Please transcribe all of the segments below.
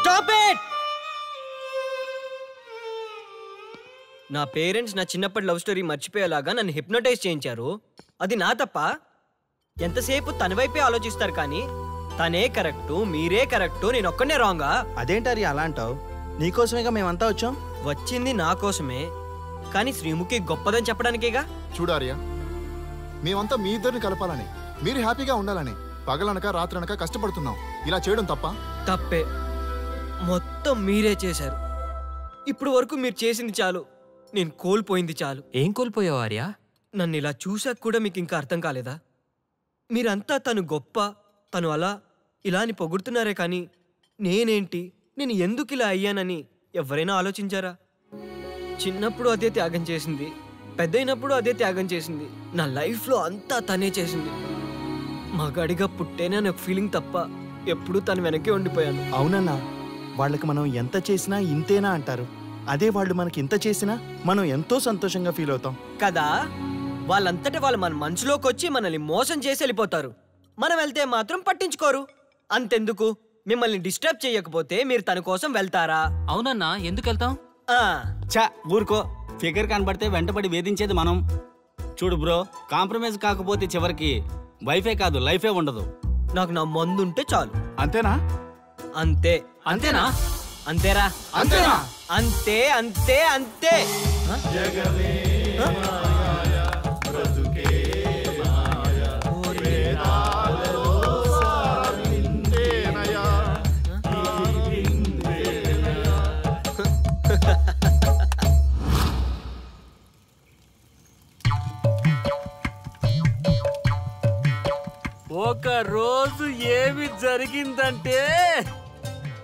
Stop it! నా parents నా చిన్నప్పటి లవ్ స్టోరీ మర్చిపోయేలాగా నన్ను హిప్నోటైజ్ చేయించారు. అది నా తప్ప? ఎంతసేపు తన వైపే ఆలోచిస్తారు కానీ తనే కరెక్టు, మీరే కరెక్టు, నేను ఒక్కనే రాంగా? అదేంటారి అలా అంటావు? నీకోసమేగా మేమంతా వచ్చాం. వచ్చింది నా కోసమే, కానీ శ్రీముఖి గొప్పదని చెప్పడానికేగా. చూడారియా, మేమంతా మీ ఇద్దరిని కలపాలని, మీరు హ్యాపీగా ఉండాలని పగలనక రాత్రనక కష్టపడుతున్నాం. ఇలా చేయడం తప్ప? తప్పే. మొత్తం మీరే చేశారు. ఇప్పుడు వరకు మీరు చేసింది చాలు, నేను కోల్పోయింది చాలు. ఏం కోల్పోయావు ఆర్య? నన్ను ఇలా చూసాక కూడా మీకు ఇంకా అర్థం కాలేదా? మీరంతా తను గొప్ప, తను అలా ఇలా అని పొగుడుతున్నారే కానీ నేనేంటి, నేను ఎందుకు ఇలా అయ్యానని ఎవరైనా ఆలోచించారా? చిన్నప్పుడు అదే త్యాగం చేసింది, పెద్దయినప్పుడు అదే త్యాగం చేసింది. నా లైఫ్లో అంతా తనే చేసింది. మగాడిగా పుట్టేనే అనే ఫీలింగ్ తప్ప ఎప్పుడూ తను వెనకే ఉండిపోయాను. అవునన్నా, వాళ్ళకి మనం ఎంత చేసినా ఇంతేనా అంటారు. అదే వాళ్ళు మనకి ఇంత చేసినా మనం ఎంతో సంతోషంగా ఫీల్ అవుతాం కదా. వాళ్ళంతటా వాళ్ళు మన మనసులోకి వచ్చి మనల్ని మోసం చేసి వెళ్ళిపోతారు. మనం వెళ్తే మాత్రం పట్టించుకోరు. అంతెందుకు, మిమ్మల్ని డిస్టర్బ్ చేయకపోతే మీరు తన కోసం వెళ్తారా? అవునన్నా, ఎందుకు వెళ్తాం? చా ఊరుకో. ఫిగర్ కనబడితే వెంటబడి వేధించేది మనం. చూడు బ్రో, కాంప్రమైజ్ కాకపోతే చివరికి వైఫే కాదు లైఫే ఉండదు. నాకు నా మందుంటే చాలు. అంతేనా? అంతే. అంతేనా? అంతేరా? అంతేనా? అంతే అంతే అంతే. ఒక రోజు ఏమి జరిగిందంటే,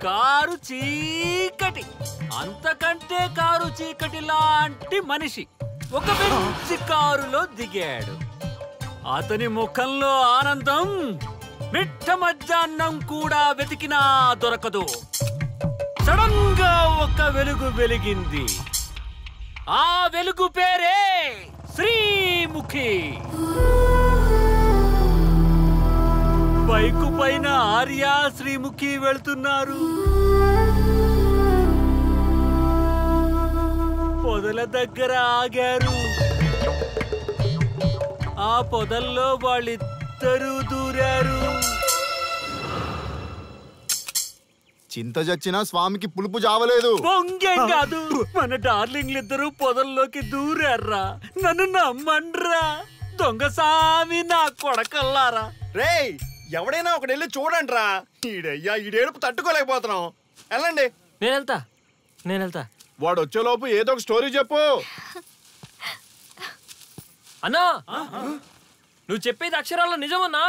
కారు చీకటి, అంతకంటే కారు చీకటి లాంటి మనిషి ఒక మంచి కారులో దిగాడు. అతని ముఖంలో ఆనందం మిట్ట మధ్యాహ్నం కూడా వెతికినా దొరకదు. సడన్ గా ఒక వెలుగు వెలిగింది. ఆ వెలుగు పేరే శ్రీముఖి. బైకు పైన ఆర్య, శ్రీముఖి వెళ్తున్నారు. పొదల దగ్గర ఆగారు. ఆ పొదల్లో వాళ్ళిద్దరూ దూరారు. చింత చచ్చినా స్వామికి పులుపు జావలేదు. పొంగేం కాదు, మన డార్లింగ్లిద్దరూ పొదల్లోకి దూరారా. నన్ను నమ్మండ్రా దొంగ సామి నా కొడకల్లారా. రేయ్, ఎవడైనా ఒకడెళ్ళి చూడండి రా. ఈడయ్యా, ఈడేడుపు తట్టుకోలేకపోతున్నాం. వెళ్ళండి. నేను వెళ్తా. వాడు వచ్చేలోపు ఏదో ఒక స్టోరీ చెప్పు. అన్నా, నువ్వు చెప్పేది అక్షరాల్లో నిజమన్నా?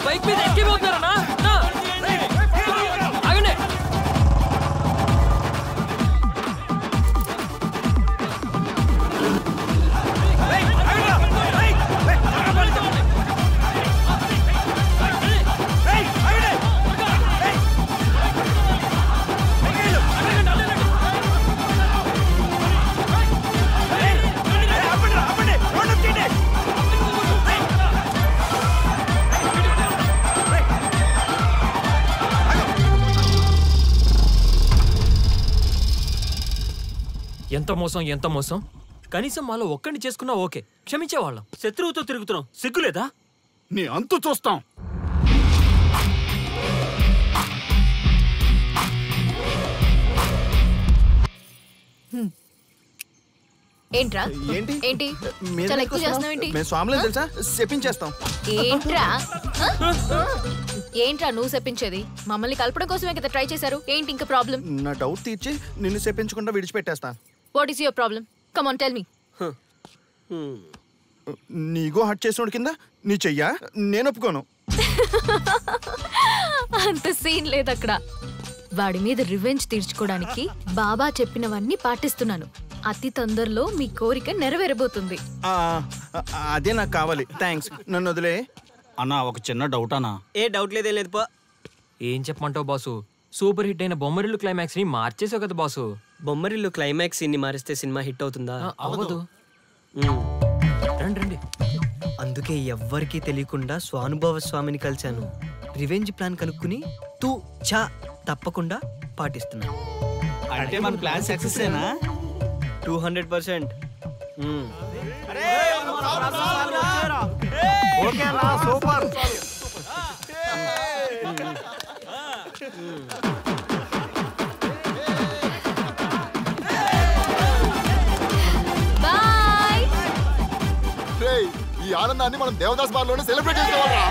బైక్ మీద ఎక్కిపోతున్నారన్నా. ఆగండి. ఎంత మోసం. కనీసం మాలో ఒక్కడిని చేసుకున్నా ఓకే, క్షమించేవాళ్ళం. శత్రువుతో తిరుగుతున్నాం, సిగ్గులేదా? నీ అంతు చూస్తాం. ఏంట్రా? ఏంటి చాలా ఎక్కువ చేస్తున్నావు? ఏంటి? మేము స్వాములు తెలుసా, చెప్పించేస్తాం. ఏంట్రా ఏంట్రా నువ్వు చెప్పించేది? మమ్మల్ని కలపడం కోసమే కదా ట్రై చేశారు. ఏంటి ఇంకా ప్రాబ్లం? నా డౌట్ తీర్చి నిన్ను చెప్పించకుండా విడిచిపెట్టేస్తా. What is your problem? Come on tell me. నీగో హట్ చేసినోడు కింద నీ చెయ్యా? నేను ఒప్పుకోను. అంత సీన్ లేదు అక్కడ. వాడి మీద రివెంజ్ తీర్చుకోవడానికి బాబా చెప్పినవన్నీ పాటిస్తున్నాను. అతి తొందరలో మీ కోరిక నెరవేరబోతుంది. అదే నాకు కావాలి. థ్యాంక్స్, నన్ను వదిలే. అన్నా, ఒక చిన్న డౌట్ అన్నా. ఏ డౌట్ లేదేం లేదు పో. ఏం చెప్పమంటావు బాసు? సూపర్ హిట్ అయిన బొమ్మరిల్లు క్లైమాక్స్ ని మార్చేసావు కదా బాసు. బొమ్మరిల్లు క్లైమాక్స్ సీన్ని మారిస్తే సినిమా హిట్ అవుతుందా? అవ్వదు. మ్మ్. రండి రండి. అందుకే ఎవ్వరికీ తెలియకుండా స్వానుభవ స్వామిని కలిశాను. రివెంజ్ ప్లాన్ కనుక్కుని తూ చా తప్పకుండా పాటిస్తున్నాను. అంటే మన ప్లాన్ సక్సెస్ ఏనా? 200%. సూపర్. బాయ్. రేయ్, ఈ ఆనందాన్ని మనం దేవదాస్ బార్ లోనే సెలబ్రేట్ చేసుకోవాలరా.